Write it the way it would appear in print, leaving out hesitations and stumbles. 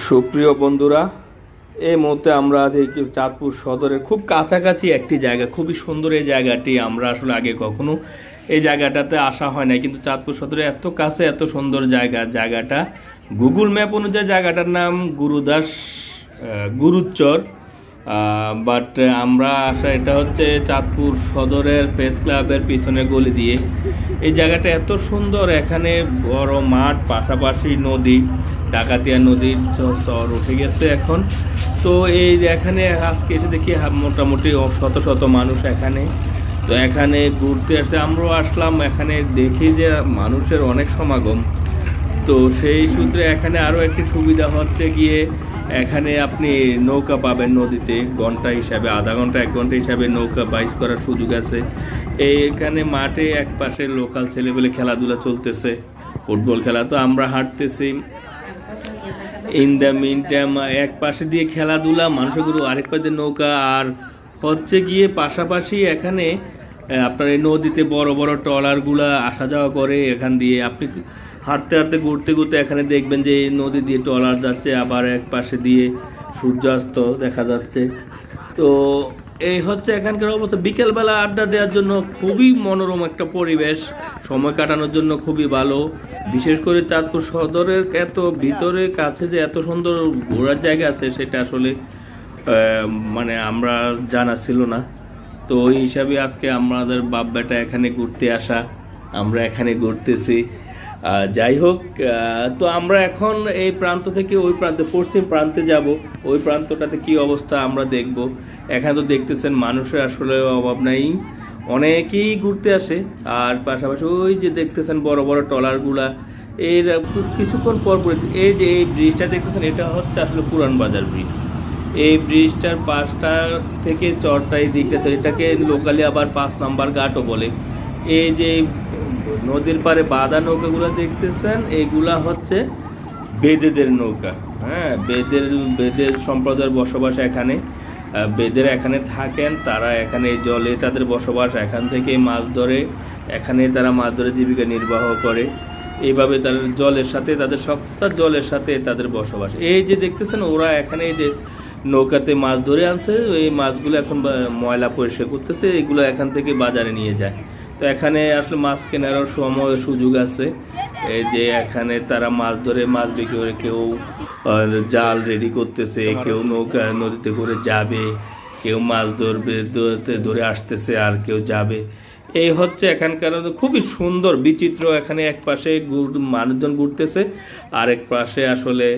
সুপ্রিয় বন্ধুরা, এই মুহূর্তে আমরা আজ এই চাঁদপুর সদরের খুব কাছাকাছি একটি জায়গা, খুবই সুন্দর এই জায়গাটি। আমরা আসলে আগে কখনো এই জায়গাটাতে আসা হয় না, কিন্তু চাঁদপুর সদরে এত কাছে এত সুন্দর জায়গাটা গুগল ম্যাপ অনুযায়ী জায়গাটার নাম গুরুচর। বাট আমরা আসা এটা হচ্ছে চাঁদপুর সদরের প্রেস ক্লাবের পিছনে গলি দিয়ে। এই জায়গাটা এত সুন্দর, এখানে বড় মাঠ, পাশাপাশি নদী, ডাকাতিয়া নদীর চর উঠে গেছে এখন। তো এই এখানে আজকে এসে দেখি মোটামুটি শত শত মানুষ এখানে। তো এখানে ঘুরতে আসে, আমরাও আসলাম। এখানে দেখি যে মানুষের অনেক সমাগম। তো সেই সূত্রে এখানে আরও একটি সুবিধা হচ্ছে গিয়ে, এখানে আপনি নৌকা পাবেন নদীতে, ঘন্টা হিসাবে, আধা ঘন্টা 1 ঘন্টা হিসাবে নৌকা বাইচ করার সুযোগ আছে। এইখানে মাঠে এক পাশে লোকাল ছেলেপেলে খেলাধুলা চলতেছে, ফুটবল খেলা। তো আমরা হাঁটতেছি, ইন দ্য মিন টাইম এক পাশে দিয়ে খেলাধুলা, মানুষগুলো আরেক পাশে নৌকা। আর হচ্ছে গিয়ে পাশাপাশি এখানে আপনার এই নদীতে বড় বড় ট্রলারগুলা আসা যাওয়া করে। এখান দিয়ে আপনি হাঁটতে হাঁটতে ঘুরতে ঘুরতে এখানে দেখবেন যে এই নদী দিয়ে ট্রলার যাচ্ছে, আবার এক পাশে দিয়ে সূর্যাস্ত দেখা যাচ্ছে। তো এই হচ্ছে এখানকার অবস্থা। বিকেলবেলা আড্ডা দেওয়ার জন্য খুবই মনোরম একটা পরিবেশ, সময় কাটানোর জন্য খুবই ভালো। বিশেষ করে চাঁদপুর সদরের এত ভিতরে কাছে যে এত সুন্দর ঘোরার জায়গা আছে, সেটা আসলে মানে আমরা জানা ছিল না। তো ওই হিসাবে আজকে আমাদের বাপ বেটা এখানে ঘুরতে আসা, আমরা এখানে ঘুরতেছি। যাই হোক, তো আমরা এখন এই প্রান্ত থেকে ওই প্রান্তে, পশ্চিম প্রান্তে যাব। ওই প্রান্তটাতে কি অবস্থা আমরা দেখব। এখানে তো দেখতেছেন মানুষের আসলে অভাব নাই, অনেকেই ঘুরতে আসে। আর পাশাপাশি ওই যে দেখতেছেন বড় বড় ট্রলারগুলা, এর কিছুক্ষণ পর পর এই যে এই ব্রিজটা দেখতেছেন, এটা হচ্ছে আসলে পুরান বাজার ব্রিজ। এই ব্রিজটার পাশটা থেকে চরটা এই দিকটা, তো এটাকে লোকালি আবার 5 নম্বর ঘাটও বলে। এই যে নদীর পাড়ে বাঁধা নৌকাগুলো দেখতেছেন, এইগুলা হচ্ছে বেদেদের নৌকা। হ্যাঁ, বেদের সম্প্রদায়ের বসবাস এখানে। বেদের এখানে থাকেন, তারা এখানে জলে তাদের বসবাস, এখান থেকে মাছ ধরে, এখানে তারা মাছ ধরে জীবিকা নির্বাহ করে। এইভাবে তাদের জলের সাথে, তাদের সবটা জলের সাথে তাদের বসবাস। এই যে দেখতেছেন ওরা এখানে এই যে নৌকাতে মাছ ধরে আনছে, এই মাছগুলো এখন ময়লা পরিষ্কার করতেছে, এগুলো এখান থেকে বাজারে নিয়ে যায়। তো এখানে আসলে মাছ কেনারও সময় সুযোগ আছে। এই যে এখানে তারা মাছ ধরে, মাছ বিক্রি করে, কেউ জাল রেডি করতেছে, কেউ নৌকা নদীতে করে যাবে, কেউ মাছ ধরে আসতেছে, আর কেউ যাবে। এই হচ্ছে এখানকার খুবই সুন্দর বিচিত্র। এখানে এক পাশে মানুষজন ঘুরতেছে, আর এক পাশে আসলে